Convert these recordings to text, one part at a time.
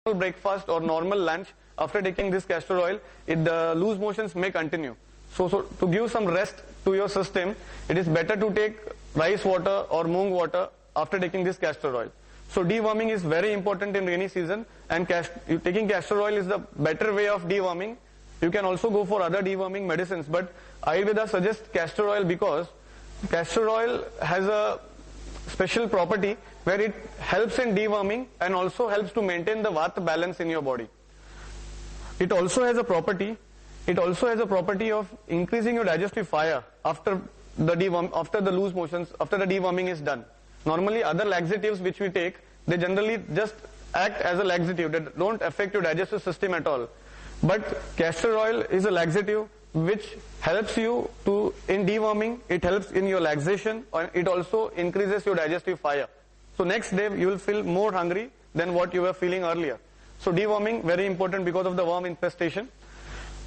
breakfast or normal lunch, after taking this castor oil, the loose motions may continue. So to give some rest to your system, it is better to take rice water or moong water after taking this castor oil. So deworming is very important in rainy season, and taking castor oil is the better way of deworming. You can also go for other deworming medicines, but Ayurveda suggests castor oil because castor oil has a special property where it helps in deworming and also helps to maintain the vata balance in your body. It also has a property of increasing your digestive fire after the loose motions, after the deworming is done. Normally other laxatives which we take, they generally just act as a laxative, they don't affect your digestive system at all. But castor oil is a laxative which helps you in deworming, it helps in your laxation, and it also increases your digestive fire. So next day you will feel more hungry than what you were feeling earlier. So deworming, very important because of the worm infestation.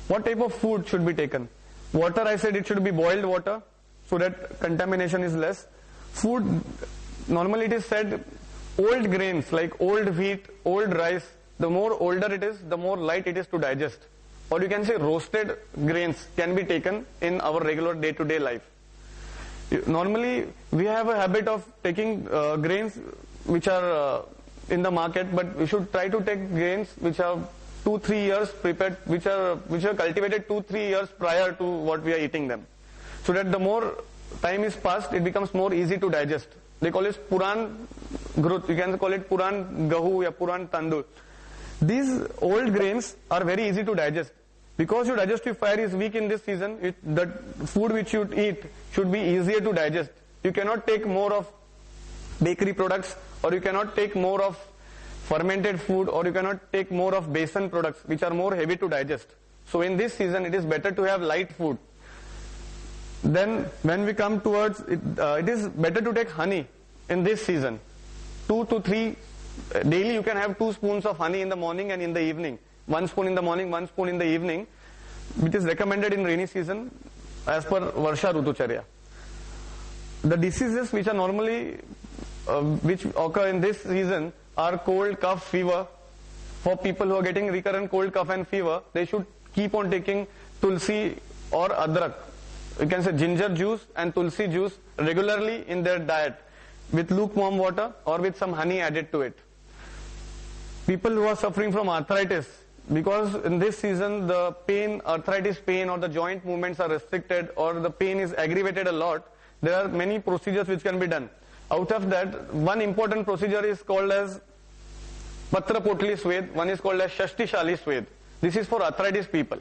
What type of food should be taken? Water, I said it should be boiled water so that contamination is less. Food, normally it is said old grains like old wheat, old rice, the more older it is, the more light it is to digest. Or you can say roasted grains can be taken in our regular day-to-day life. Normally we have a habit of taking grains which are in the market, but we should try to take grains which are 2-3 years prepared, which are cultivated 2-3 years prior to what we are eating them. So that the more time is passed, it becomes more easy to digest. They call it Puran Grut, you can call it Puran Gahu or Puran Tandur. These old grains are very easy to digest. Because your digestive fire is weak in this season, the food which you eat should be easier to digest. You cannot take more of bakery products, or you cannot take more of fermented food, or you cannot take more of besan products which are more heavy to digest. So in this season it is better to have light food. Then when we come towards it, it is better to take honey in this season. 2 to 3 daily you can have 2 spoons of honey in the morning and in the evening. 1 spoon in the morning, 1 spoon in the evening, which is recommended in rainy season as per Varsha Rutucharya. The diseases which are normally which occur in this season are cold, cough, fever. For people who are getting recurrent cold, cough and fever, they should keep on taking tulsi or adrak. You can say ginger juice and tulsi juice regularly in their diet with lukewarm water or with some honey added to it. People who are suffering from arthritis, because in this season the pain, arthritis pain or the joint movements are restricted or the pain is aggravated a lot, there are many procedures which can be done. Out of that, one important procedure is called as Patra Potli Swed, one is called as Shashti Shali Swed. This is for arthritis people.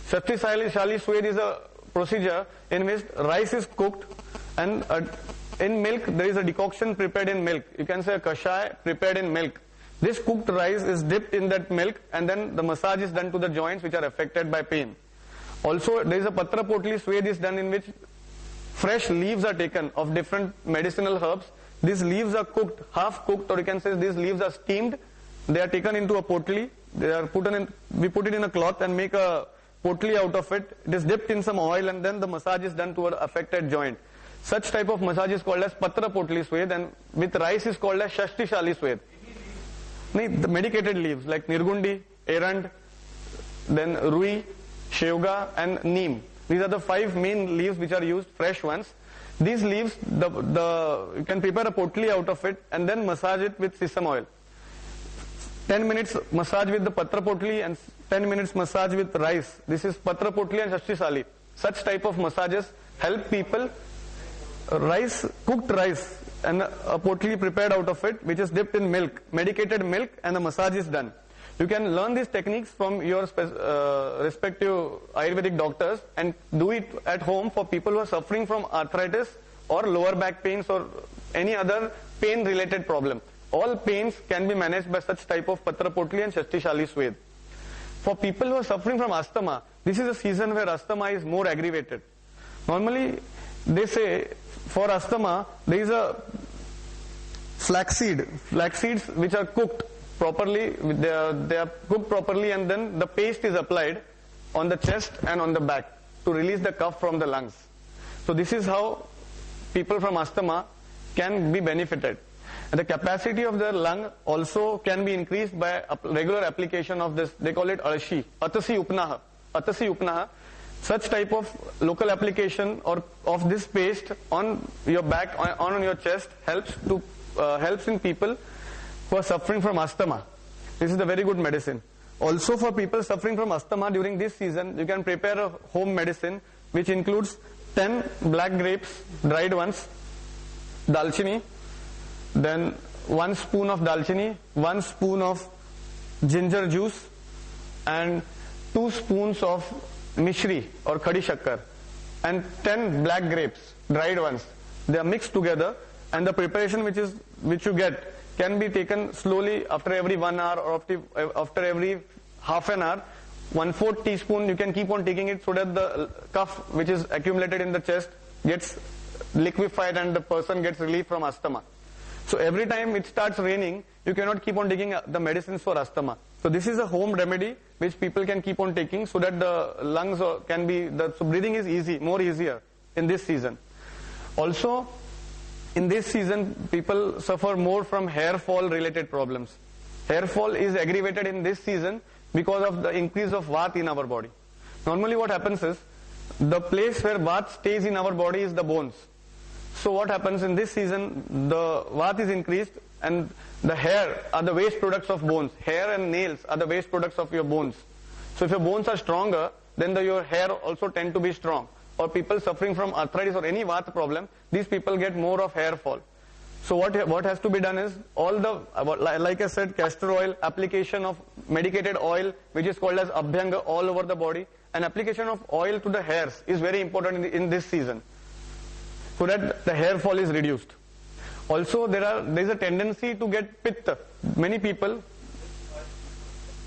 Shashti Shali Swed is a procedure in which rice is cooked and in milk there is a decoction prepared in milk. You can say a kashai prepared in milk. This cooked rice is dipped in that milk and then the massage is done to the joints which are affected by pain. Also there is a Patra Potli Swed is done in which fresh leaves are taken of different medicinal herbs. These leaves are cooked, half cooked, or you can say these leaves are steamed. They are taken into a potli. We put it in a cloth and make a potli out of it. It is dipped in some oil and then the massage is done to an affected joint. Such type of massage is called as Patra Potli Swed, and with rice is called as Shashti Shali Swed. The medicated leaves like Nirgundi, Erand, then Rui, Shevga and Neem. These are the 5 main leaves which are used, fresh ones. These leaves, you can prepare a potli out of it and then massage it with sesame oil. 10 minutes massage with the Patra Potli and 10 minutes massage with rice. This is Patra Potli and Shashti Shali. Such type of massages help people. Cooked rice and a potli prepared out of it which is dipped in milk, medicated milk, and the massage is done. You can learn these techniques from your respective Ayurvedic doctors and do it at home for people who are suffering from arthritis or lower back pains or any other pain related problem. All pains can be managed by such type of Patra Potli and Shashti Shali Swed. For people who are suffering from asthma, this is a season where asthma is more aggravated. Normally they say for asthma there is a flax seeds which are cooked properly, they are cooked properly and then the paste is applied on the chest and on the back to release the cough from the lungs. So this is how people from asthma can be benefited. And the capacity of the lung also can be increased by regular application of this. They call it Atasi Upnaha. Atasi Upnaha. Such type of local application or of this paste on your back, on your chest, helps in people who are suffering from asthma. This is a very good medicine. Also for people suffering from asthma during this season, you can prepare a home medicine which includes 10 black grapes, dried ones, dalchini, then 1 spoon of dalchini, 1 spoon of ginger juice, and 2 spoons of mishri or khadi shakkar, and 10 black grapes, dried ones. They are mixed together, and the preparation which you get can be taken slowly after every 1 hour or after every half an hour. 1/4 teaspoon you can keep on taking it so that the cough which is accumulated in the chest gets liquefied and the person gets relief from asthma. So every time it starts raining, you cannot keep on taking the medicines for asthma. So this is a home remedy which people can keep on taking so that the lungs can be, so breathing is easier in this season. Also, in this season, people suffer more from hair fall related problems. Hair fall is aggravated in this season because of the increase of Vata in our body. Normally what happens is, the place where Vata stays in our body is the bones. So what happens in this season, the Vata is increased and the hair are the waste products of bones. Hair and nails are the waste products of your bones. So if your bones are stronger, then your hair also tend to be strong. Or people suffering from arthritis or any Vata problem, these people get more of hair fall. So what has to be done is, all the, like I said, castor oil, application of medicated oil, which is called as Abhyanga, all over the body, and application of oil to the hairs is very important in this season, so that the hair fall is reduced. Also, there is a tendency to get pitta. Many people,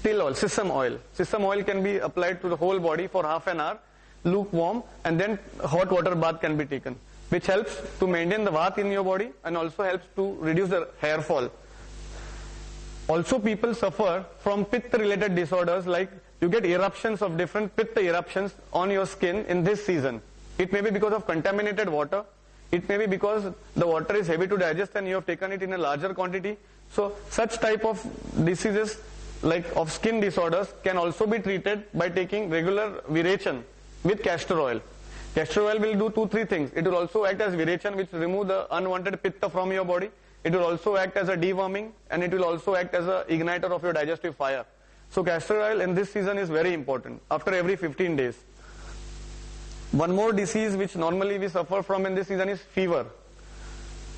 till oil, sesame oil. Sesame oil can be applied to the whole body for half an hour, lukewarm, and then hot water bath can be taken, which helps to maintain the Vata in your body and also helps to reduce the hair fall. Also, people suffer from pitta related disorders, like you get eruptions of different pitta eruptions on your skin in this season. It may be because of contaminated water. It may be because the water is heavy to digest and you have taken it in a larger quantity. So such type of diseases, like of skin disorders, can also be treated by taking regular virechan with castor oil. Castor oil will do 2-3 things. It will also act as virechan, which remove the unwanted pitta from your body. It will also act as a deworming, and it will also act as an igniter of your digestive fire. So castor oil in this season is very important, after every 15 days. One more disease which normally we suffer from in this season is fever.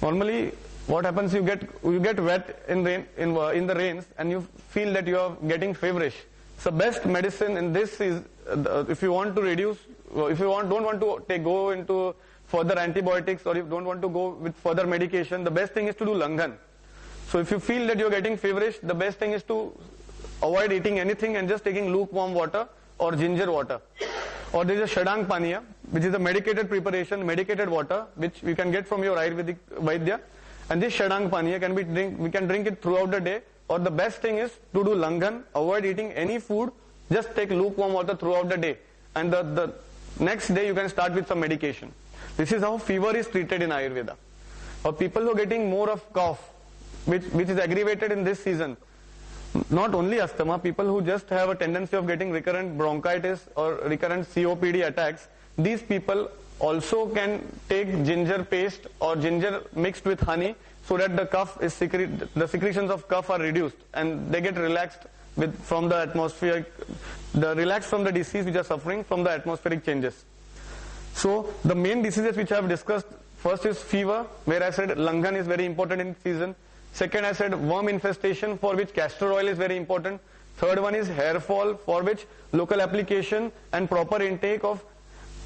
Normally what happens, you get wet in the rains and you feel that you are getting feverish. So best medicine in this is, if you want to reduce, if you don't want to go into further antibiotics, or if you don't want to go with further medication, the best thing is to do Langhan. So if you feel that you are getting feverish, the best thing is to avoid eating anything and just taking lukewarm water or ginger water. Or there is a Shadang Paniya, which is a medicated preparation, medicated water, which we can get from your Ayurvedic Vaidya. And this Shadang Paniya we can drink it throughout the day. Or the best thing is to do Langhan, avoid eating any food, just take lukewarm water throughout the day. And the next day you can start with some medication. This is how fever is treated in Ayurveda. Or people who are getting more of cough, which is aggravated in this season. Not only asthma, people who just have a tendency of getting recurrent bronchitis or recurrent COPD attacks, these people also can take ginger paste or ginger mixed with honey, so that the cough is the secretions of cough are reduced and they get relaxed from the atmospheric, relaxed from the disease which are suffering from the atmospheric changes. So the main diseases which I have discussed, first is fever, where I said Langhan is very important in season. Second, I said worm infestation, for which castor oil is very important. Third one is hair fall, for which local application and proper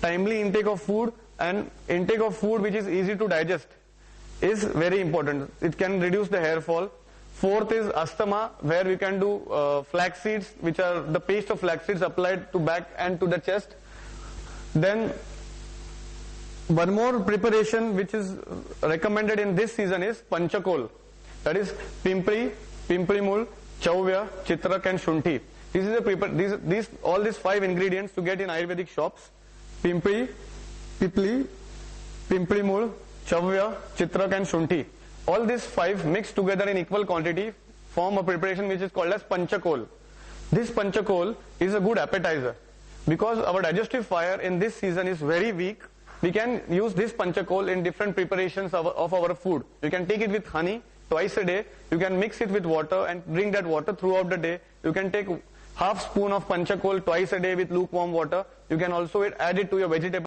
timely intake of food and intake of food which is easy to digest is very important. It can reduce the hair fall. Fourth is asthma, where we can do flax seeds, which are the paste of flax seeds applied to back and to the chest. Then one more preparation which is recommended in this season is Panchakol. That is Pimpri, Pimprimul, Chauvya, Chitrak and Shunthi. This is all these 5 ingredients to get in Ayurvedic shops. Pimpri, Pipli, Pimprimul, Chauvya, Chitrak and Shunthi. All these 5 mixed together in equal quantity form a preparation which is called as panchakol. This panchakol is a good appetizer. Because our digestive fire in this season is very weak, we can use this panchakol in different preparations of our food. You can take it with honey twice a day. You can mix it with water and drink that water throughout the day. You can take half spoon of panchakol twice a day with lukewarm water. You can also add it to your vegetable